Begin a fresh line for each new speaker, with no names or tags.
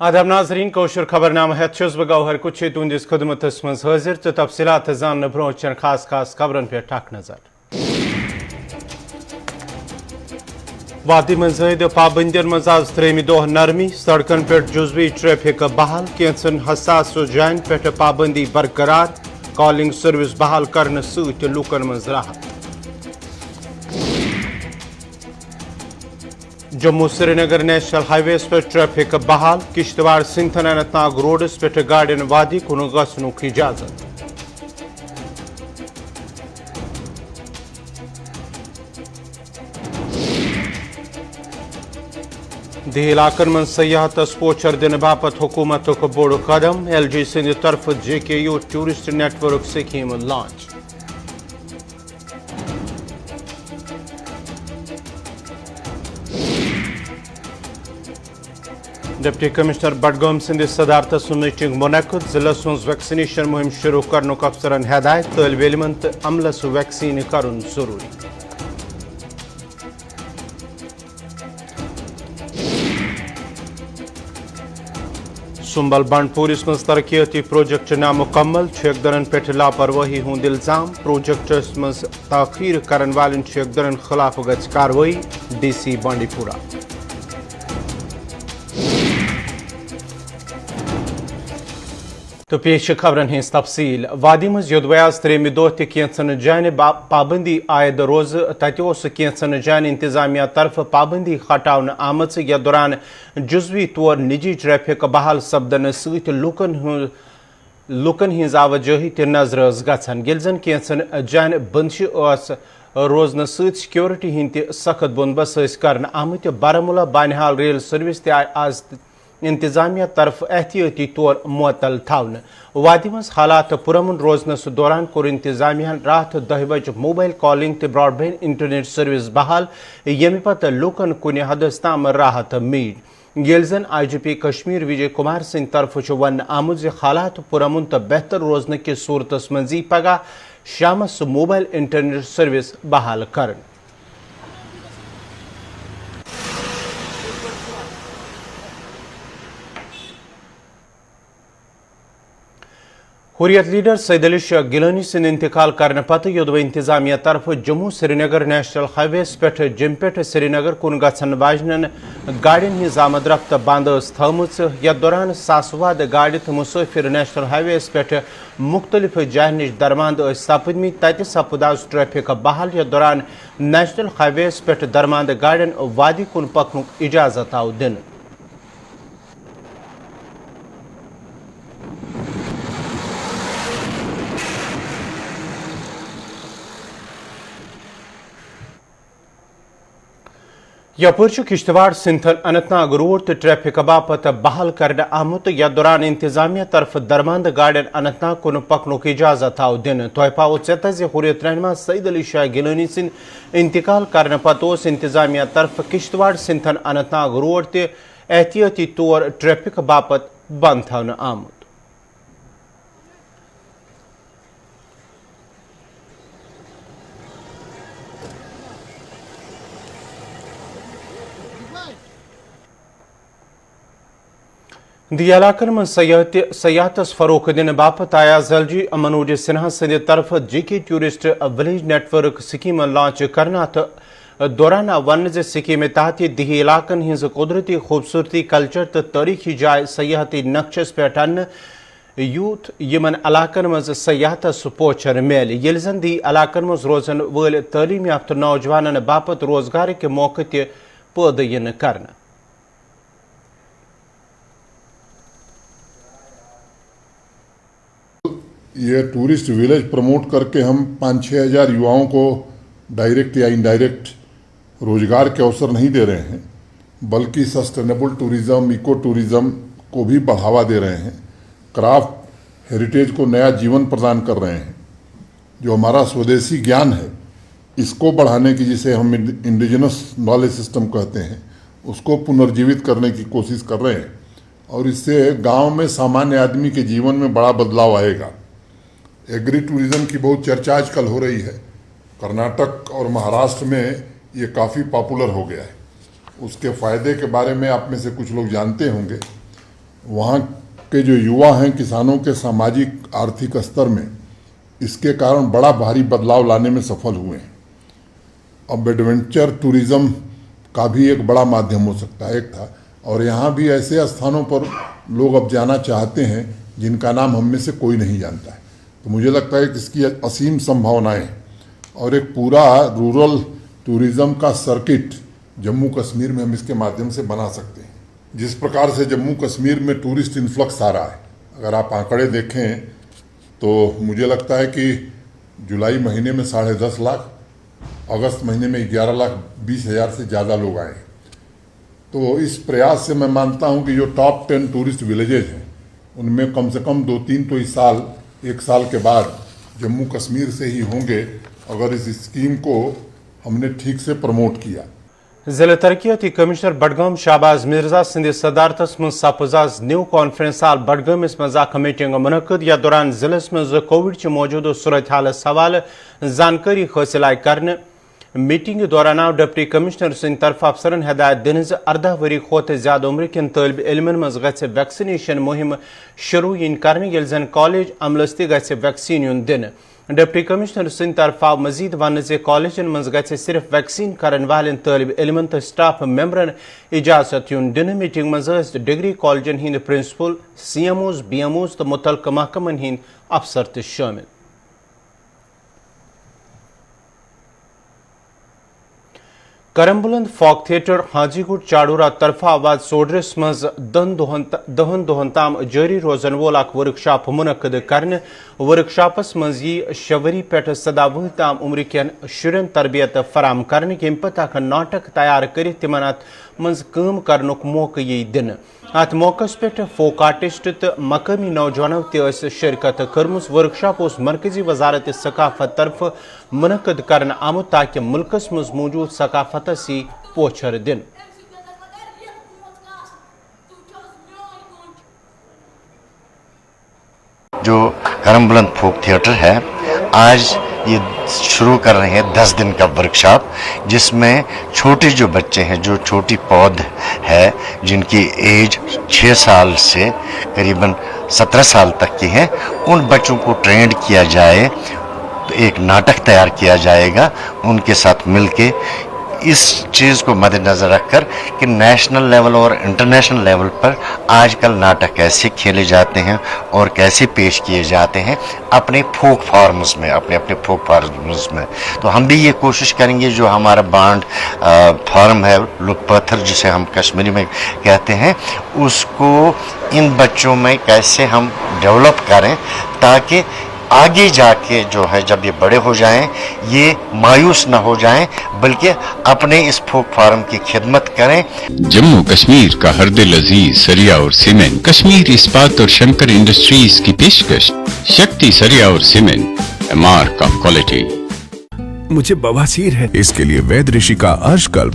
आदाब नाजरीन कोशर खबरनामा हेत बह गौहर कुछ तुंदिस खदमतस मज हाजिर तो तफसीलात जान ब्रो खास खबरन पे टक नजर। वादी मज पाबंदियन मज आज त्रेमि दोह नरमी सड़कन पे जुजवी ट्रैफिक बहाल कैंसन हसास जान पे पाबंदी बरकरार कॉलिंग सर्विस बहाल करने सत लूकन मज राहत। जम्मू श्रीनगर नेशनल हाईवेस पर ट्रैफिक बहाल किश्तवाड़ सिंथन अनंतनाग रोडस पे गाड़ियन वादी कुन गसनुक इजाजत। दह इलाकन मन सयाहतस पोचर दिन बापत हुकूमतुक बोड़ कदम LG सिंध तरफ JKU tourist network scheme launch. Deputy commissioner Budgam सिंध सदारतस मीटिंग मुनक़द जिलस मज वैक्सीनेशन मुहिम शुरू करनुक अफसरन हदायत तालिब इल्मन तो अमलस वैक्सीन करन जरूरी। सुंबल बांडपुरिस मज तरक्याती प्रोजेक्ट नामुकम्मल ठेकेदारन पे लापरवाही हुंद इल्जाम प्रोजेक्टस मज ताखीर करन वालन ठेकेदारन खिलाफ गछ कार्रवाई DC बांडीपुरा। तो पेश खबरन हज तफसील वादी मज योदवयाज त्रेमि दोह कैंसन जान पाबंदी आयद रोज तत कैंसन जान इंतजामिया तरफ पाबंदी हटावन आम यथ दौरान जुजवी तौर निजी ट्रैफिक बहाल सपदन सत लुकन हज आवजही त नजर गन ये जन कैंसन जान बंदश रोजन सिक्योरिटी हंद सख्त बंदोबस्त कर आमत बारामूला बानिहाल रेल सर्विस आज इंतजामिया तरफ एहतियाती तौर मुअत्तल थावन। वादी मज हालात पुरमन रोजनस दौरान कोर इंतजामिया रात 10 बजे मोबाइल कॉलिंग तो ब्रॉडबैंड इंटरनेट सर्विस बहाल यमि पत लूकन कुन हदस ताम राहत मील ये जन IGP कश्मीर विजय कुमार सिंह तरफ वन आमुद हालात पुरमन तो बेहतर रोजन कि सूरतस मजी पगह शामस मोबाइल इंटरनेट सर्विस बहाल कर। हुर्रियत लीडर सैयद अली शाह गिलानी सिंध इंतकाल करने पत योदव इंतजामिया तरफ जम्मू श्रीनगर नेशनल हाईवेस पे जिम पे श्रीनगर कुन गछन वाजन गाड़ियन हज आमद रफ्त बंद थमच यथ दौरान सासवाद गाड़ तो मुसाफिर नेशनल हाईवेस पे मुख्तलिफ जायन नश दरमांद सपदम तत सपद आज ट्रैफिक बहाल यथ दौरान नेशनल हाईवेस पे दरमांद गाड़ियन वादी कुन पकनुक इजाजत आव दिन। यपुर किश्तवाड़ सिंथन अनंतनाग रोड तो ट्रैफिक बापत बहाल करने आमुत यथ दौरान इंतजामिया तरफ दरमंद गाड़ियन अनंतनाग कुन पकनुक इजाजत आव दिन। तोह पाओ चेत हुर्रियत रहनुमा सैयद अली शाह गिलानी सिंध इंतकाल करने पत इंतजामिया तरफ किश्तवाड़ सिंथन अनंतनाग रोड तो एहतियाती तौर ट्रैफिक बापत बंद थवन आमुत। दी इलाकन में सयाहतस फरोख दिन बापत आया LG मनोज सिन्हा सिंध तरफ JK tourist village network scheme launch करना तो दौरान वन स्कीम तहत दह इलाकन हज कुदरती खूबसूरती कल्चर तो तारीखी जाय सयाहती नक्शस पे अन यूथ यमन इलाकन मज सयाहतस पोचर मेल ये जन दी इलाकन मज रोजन वल तालीम याफ्ता नौजवानन बापत रोजगार के मौके ते पैदा करना।
ये टूरिस्ट विलेज प्रमोट करके हम 5-6 हज़ार युवाओं को डायरेक्ट या इनडायरेक्ट रोजगार के अवसर नहीं दे रहे हैं, बल्कि सस्टेनेबल टूरिज़्म, इको टूरिज़्म को भी बढ़ावा दे रहे हैं, क्राफ्ट हेरिटेज को नया जीवन प्रदान कर रहे हैं। जो हमारा स्वदेशी ज्ञान है इसको बढ़ाने की, जिसे हम इंडिजिनस नॉलेज सिस्टम कहते हैं, उसको पुनर्जीवित करने की कोशिश कर रहे हैं और इससे गांव में सामान्य आदमी के जीवन में बड़ा बदलाव आएगा। एग्री टूरिज्म की बहुत चर्चा आजकल हो रही है। कर्नाटक और महाराष्ट्र में ये काफ़ी पॉपुलर हो गया है। उसके फ़ायदे के बारे में आप में से कुछ लोग जानते होंगे। वहाँ के जो युवा हैं किसानों के सामाजिक आर्थिक स्तर में इसके कारण बड़ा भारी बदलाव लाने में सफल हुए हैं। अब एडवेंचर टूरिज्म का भी एक बड़ा माध्यम हो सकता है, एक था, और यहाँ भी ऐसे स्थानों पर लोग अब जाना चाहते हैं जिनका नाम हम में से कोई नहीं जानता है। तो मुझे लगता है कि इसकी असीम संभावनाएं हैं और एक पूरा रूरल टूरिज्म का सर्किट जम्मू कश्मीर में हम इसके माध्यम से बना सकते हैं। जिस प्रकार से जम्मू कश्मीर में टूरिस्ट इन्फ्लक्स आ रहा है, अगर आप आंकड़े देखें तो मुझे लगता है कि जुलाई महीने में 10.5 लाख, अगस्त महीने में 11,20,000 से ज़्यादा लोग आए। तो इस प्रयास से मैं मानता हूं कि जो टॉप 10 टूरिस्ट विलेजेज हैं उनमें कम से कम 2-3 तो इस साल, 1 साल के बाद जम्मू कश्मीर से ही होंगे अगर इस स्कीम को हमने ठीक से प्रमोट किया।
जिला तरक्याती कमिश्नर बडगाम शाहबाज मिर्जा सिंध सदारतस मं सपज आज न्यू कॉन्फ्रेंस हाल बडगामिस मं अख मीटिंग मुनक़द। यथ दौरान जिलस मं कोविड च मौजूदा सूरत हालस हवाले जानकारी हासिल आय करने। मीटिंग दौरान आव डिप्टी कमिश्नर सिंध तरफ अफसरन हिदायत दिन 18 वरी खोत ज्यादा उम्र किन तालिब इल्मन मं गछ वैक्सीनेशन मुहिम शुरू इन करने यिल जन कॉलेज अमलस ति गछ वैक्सीन युन दिन। डिप्टी कमिश्नर सिंध तरफ आव मजीद वन जे कॉलेजन मं गछ सिर्फ वैक्सीन करन वालन तालिब इल्मन तो स्टाफ मेंबरन इजाजत युन दिन। मीटिंग मं डिग्री कॉलेजन हिंद प्रिंसिपल, CMOs, BMOs तो मुतलका महकमन हिंद अफसर त शामिल। करमबुलंद फोक थिएटर हाजीगुट चाड़ूरा तरफा आवाज सोडरस मज दहन दोहन ताम जारी रोजन वोल अख वर्कशॉप मुनक़द करने। वर्कशॉपस मज यी 6 वरी पेठ 17 वुह ताम उम्र कन शुरन तरबियत फराम करने यम पत अख नाटक तैयार कर तिमन अत मज काम करनुक मौका यी दिन। अत मौकस पे फोक आर्टिस्ट तो मकामी नौजवानों त शिरकत कर्मुस। वर्कशॉप मरकजी वजारत सकाफत तरफ मुनक़द करन आमुत ताकि मुल्कस मज मौजूद सकाफत सी पोछर दिन।
जो करमबुलंद फोक थिएटर है आज ये शुरू कर रहे हैं 10 दिन का वर्कशॉप, जिसमें छोटे जो बच्चे हैं, जो छोटी पौध है जिनकी एज 6 साल से करीबन 17 साल तक की है, उन बच्चों को ट्रेंड किया जाए। एक नाटक तैयार किया जाएगा उनके साथ मिलके। इस चीज़ को मद्देनज़र रखकर कि नेशनल लेवल और इंटरनेशनल लेवल पर आजकल नाटक कैसे खेले जाते हैं और कैसे पेश किए जाते हैं अपने फोक फॉर्म्स में, अपने फोक फॉर्म्स में। तो हम भी ये कोशिश करेंगे, जो हमारा बांड फॉर्म है, लुक पत्थर जिसे हम कश्मीरी में कहते हैं, उसको इन बच्चों में कैसे हम डेवलप करें ताकि आगे जाके जो है जब ये बड़े हो जाएं ये मायूस ना हो जाएं, बल्कि अपने इस फोक फार्म की खिदमत करें।
जम्मू कश्मीर का हर दिल अजीज सरिया और सीमेंट, कश्मीर इस्पात और शंकर इंडस्ट्रीज की पेशकश। शक्ति सरिया और सीमेंट, मार्क ऑफ क्वालिटी।
मुझे बवासीर है, इसके लिए वैद ऋषि का अर्शकल्प